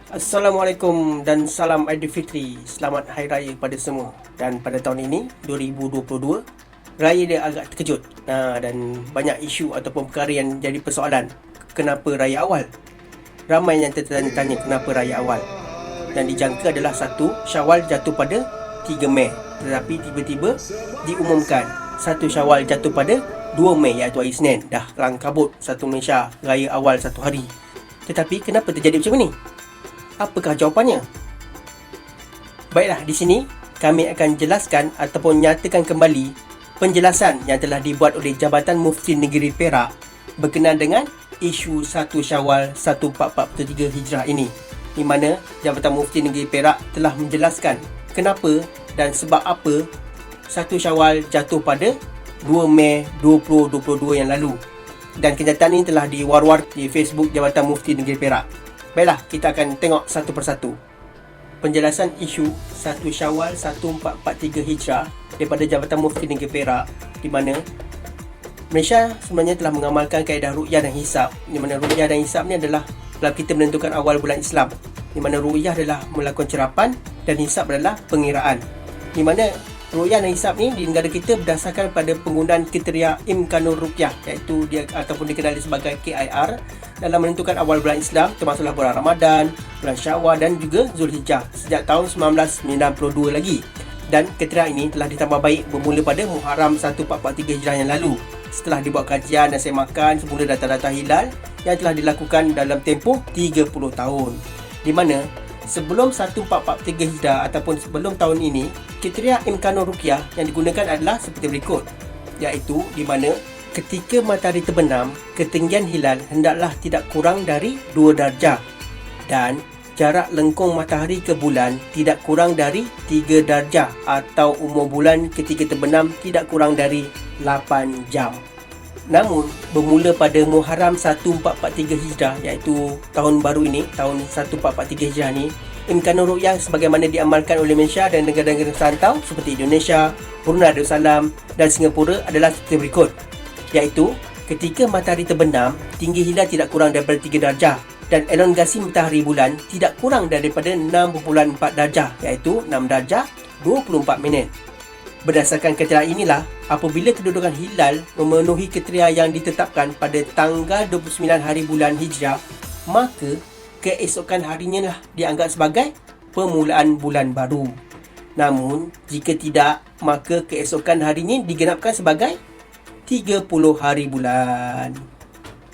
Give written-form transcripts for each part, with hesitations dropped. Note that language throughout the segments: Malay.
Assalamualaikum dan salam Aidilfitri. Selamat Hari Raya pada semua. Dan pada tahun ini 2022, raya dia agak terkejut. Dan banyak isu ataupun perkara yang jadi persoalan. Kenapa raya awal? Ramai yang tertanya-tanya kenapa raya awal. Dan dijangka adalah 1 Syawal jatuh pada 3 Mei. Tetapi tiba-tiba diumumkan 1 Syawal jatuh pada 2 Mei iaitu hari Isnin. Dah kelang kabut satu Malaysia raya awal satu hari. Tetapi kenapa terjadi macam ni? Apakah jawapannya? Baiklah, di sini kami akan jelaskan ataupun nyatakan kembali penjelasan yang telah dibuat oleh Jabatan Mufti Negeri Perak berkenaan dengan isu 1 Syawal 1443 Hijrah ini, di mana Jabatan Mufti Negeri Perak telah menjelaskan kenapa dan sebab apa 1 Syawal jatuh pada 2 Mei 2022 yang lalu. Dan kenyataan ini telah diwar-war di Facebook Jabatan Mufti Negeri Perak. Baiklah, kita akan tengok satu persatu. Penjelasan isu 1 Syawal 1443 Hijrah daripada Jabatan Mufti Negeri Perak, di mana Malaysia sebenarnya telah mengamalkan kaedah ru'yah dan hisab, di mana ru'yah dan hisab ni adalah dalam kita menentukan awal bulan Islam, di mana ru'yah adalah melakukan cerapan dan hisab adalah pengiraan. Di mana ru'yah dan hisab ni di negara kita berdasarkan pada penggunaan kriteria Imkanul Ruqyah, iaitu dia ataupun dikenali sebagai KIR, dalam menentukan awal bulan Islam, termasuklah bulan Ramadan, bulan Syawal dan juga Zulhijjah sejak tahun 1992 lagi. Dan kriteria ini telah ditambah baik bermula pada Muharram 1443 Hijrah yang lalu, setelah dibuat kajian dan semakan semula data-data hilal yang telah dilakukan dalam tempoh 30 tahun. Di mana sebelum 1443 Hijrah ataupun sebelum tahun ini, kriteria Imkanul Ruqyah yang digunakan adalah seperti berikut, iaitu di mana ketika matahari terbenam, ketinggian hilal hendaklah tidak kurang dari 2 darjah dan jarak lengkung matahari ke bulan tidak kurang dari 3 darjah atau umur bulan ketika terbenam tidak kurang dari 8 jam. Namun, bermula pada Muharram 1443 Hijrah, iaitu tahun baru ini, tahun 1443 Hijrah ni, Imkanul Ruqyah sebagaimana diamalkan oleh Malaysia dan negara-negara serantau seperti Indonesia, Brunei Darussalam dan Singapura adalah seperti berikut, iaitu ketika matahari terbenam, tinggi hilal tidak kurang daripada 3 darjah dan elongasi matahari bulan tidak kurang daripada 6.4 darjah, iaitu 6 darjah 24 minit. Berdasarkan kriteria inilah, apabila kedudukan hilal memenuhi kriteria yang ditetapkan pada tanggal 29 hari bulan Hijrah, maka keesokan harinya lah dianggap sebagai permulaan bulan baru. Namun, jika tidak, maka keesokan harinya digenapkan sebagai 30 hari bulan.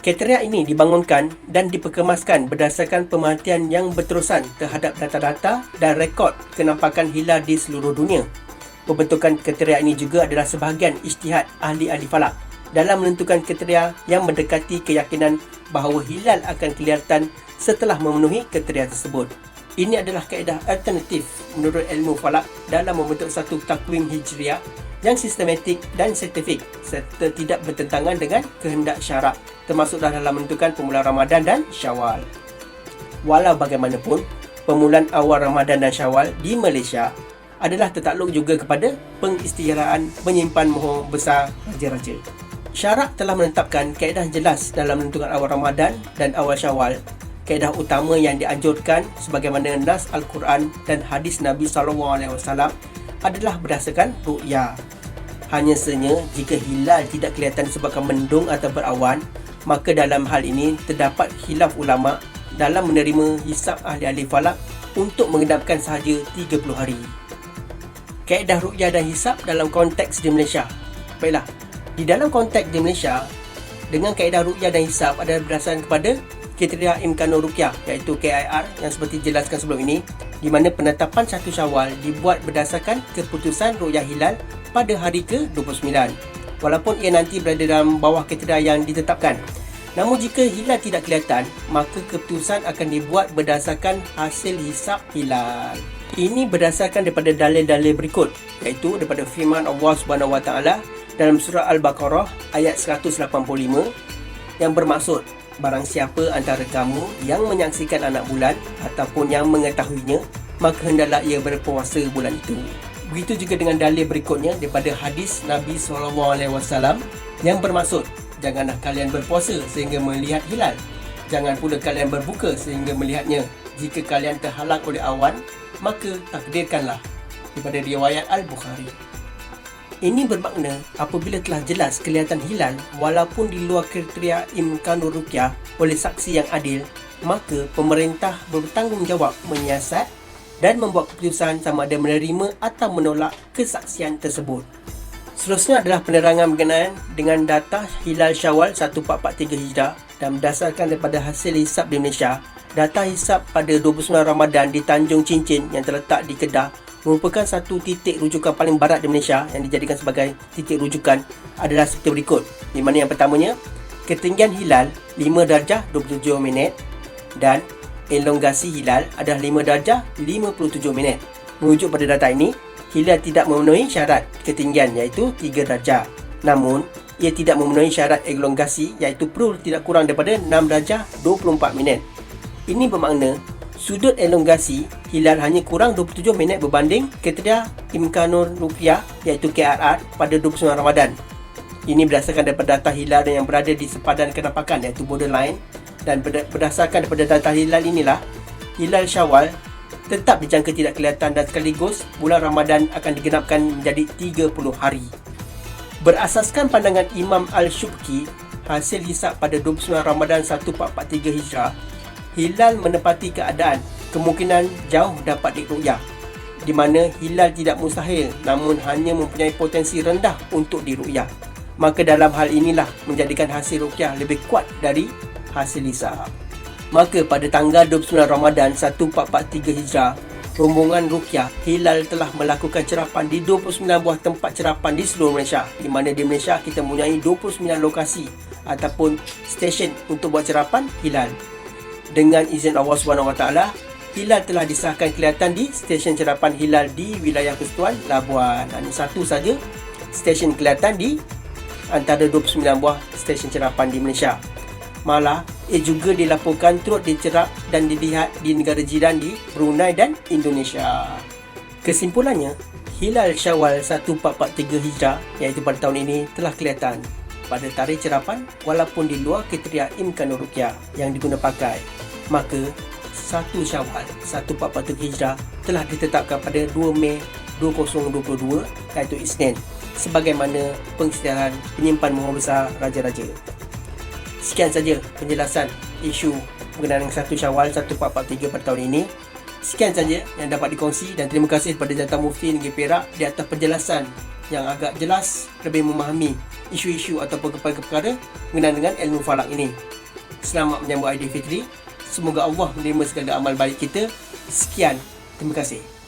Kriteria ini dibangunkan dan diperkemaskan berdasarkan pemerhatian yang berterusan terhadap data-data dan rekod kenampakan hilal di seluruh dunia. Pembentukan kriteria ini juga adalah sebahagian ijtihad ahli-ahli falak dalam menentukan kriteria yang mendekati keyakinan bahawa hilal akan kelihatan setelah memenuhi kriteria tersebut. Ini adalah kaedah alternatif menurut ilmu falak dalam membentuk satu takwim hijriah yang sistematik dan saintifik serta tidak bertentangan dengan kehendak syarak, termasuklah dalam menentukan permulaan Ramadan dan Syawal. Walau bagaimanapun, permulaan awal Ramadan dan Syawal di Malaysia adalah tertakluk juga kepada pengistiharaan menyimpan mohon besar raja-raja. Syarak telah menetapkan kaedah jelas dalam menentukan awal Ramadan dan awal Syawal. Kaedah utama yang dianjurkan sebagaimana nas Al-Quran dan hadis Nabi SAW adalah berdasarkan ru'yah. Hanya sahaja jika hilal tidak kelihatan disebabkan mendung atau berawan, maka dalam hal ini terdapat khilaf ulama dalam menerima hisab ahli-ahli falak untuk mengendapkan sahaja 30 hari. Kaedah ru'yah dan hisab dalam konteks di Malaysia. Baiklah, di dalam konteks di Malaysia, dengan kaedah ru'yah dan hisab adalah berdasarkan kepada kriteria Imkanul Ruqyah, iaitu KIR yang seperti dijelaskan sebelum ini, di mana penetapan 1 Syawal dibuat berdasarkan keputusan ru'yah hilal pada hari ke-29, walaupun ia nanti berada dalam bawah kriteria yang ditetapkan. Namun jika hilal tidak kelihatan, maka keputusan akan dibuat berdasarkan hasil hisab hilal. Ini berdasarkan daripada dalil-dalil berikut, iaitu daripada firman Allah Subhanahu Wa Taala dalam surah Al-Baqarah ayat 185 yang bermaksud, barang siapa antara kamu yang menyaksikan anak bulan ataupun yang mengetahuinya, maka hendaklah ia berpuasa bulan itu. Begitu juga dengan dalil berikutnya daripada hadis Nabi SAW yang bermaksud, janganlah kalian berpuasa sehingga melihat hilal, jangan pula kalian berbuka sehingga melihatnya, jika kalian terhalang oleh awan, maka takdirkanlah. Daripada riwayat Al-Bukhari. Ini bermakna apabila telah jelas kelihatan hilal walaupun di luar kriteria imkanur ruqyah oleh saksi yang adil, maka pemerintah bertanggungjawab menyiasat dan membuat keputusan sama ada menerima atau menolak kesaksian tersebut. Seterusnya adalah penerangan berkenaan dengan data hilal Syawal 1443 Hijrah dan berdasarkan daripada hasil hisap di Malaysia. Data hisap pada 29 Ramadan di Tanjung Cincin yang terletak di Kedah merupakan satu titik rujukan paling barat di Malaysia yang dijadikan sebagai titik rujukan adalah seperti berikut. Di mana yang pertamanya, ketinggian hilal 5 darjah 27 minit dan elongasi hilal adalah 5 darjah 57 minit. Merujuk pada data ini, hilal tidak memenuhi syarat ketinggian iaitu 3 darjah. Namun, ia tidak memenuhi syarat elongasi iaitu perlu tidak kurang daripada 6 darjah 24 minit. Ini bermakna sudut elongasi hilal hanya kurang 27 minit berbanding kriteria imkanur ruqyah iaitu KRR pada 29 Ramadan. Ini berdasarkan daripada data hilal yang berada di sepadan kenampakan iaitu borderline, dan berdasarkan daripada data hilal inilah hilal Syawal tetap dijangka tidak kelihatan dan sekaligus bulan Ramadan akan digenapkan menjadi 30 hari. Berasaskan pandangan Imam Al-Shubki, hasil hisap pada 29 Ramadan 1443 Hijrah, hilal menepati keadaan kemungkinan jauh dapat diruqyah, di mana hilal tidak mustahil namun hanya mempunyai potensi rendah untuk diruqyah. Maka dalam hal inilah menjadikan hasil ruqyah lebih kuat dari hasil hisap. Maka pada tanggal 29 Ramadan 1443 Hijrah, rombongan ruqyah hilal telah melakukan cerapan di 29 buah tempat cerapan di seluruh Malaysia, di mana di Malaysia kita mempunyai 29 lokasi ataupun stesen untuk buat cerapan hilal. Dengan izin Allah SWT, hilal telah disahkan kelihatan di stesen cerapan hilal di wilayah Persekutuan Labuan. Ini satu saja stesen kelihatan di antara 29 buah stesen cerapan di Malaysia. Malah, ia juga dilaporkan turut dicerap dan dilihat di negara jiran di Brunei dan Indonesia. Kesimpulannya, hilal Syawal 1443 Hijrah iaitu pada tahun ini telah kelihatan pada tarikh cerapan walaupun di luar kriteria imkanur ruqyah yang diguna pakai. Maka 1 Syawal 1443 Hijrah telah ditetapkan pada 2 Mei 2022 iaitu Isnin sebagaimana pengisytiharan penyimpan Muhur Besar Raja-Raja. Sekian saja penjelasan isu berkenaan dengan 1 Syawal 1443 pada tahun ini. Sekian saja yang dapat dikongsi dan terima kasih kepada Jabatan Mufti Negeri Perak di atas penjelasan yang agak jelas lebih memahami isu-isu ataupun perkara-perkara berkenaan dengan ilmu falak ini. Selamat menyambut Aidilfitri. Semoga Allah menerima segala amal baik kita. Sekian. Terima kasih.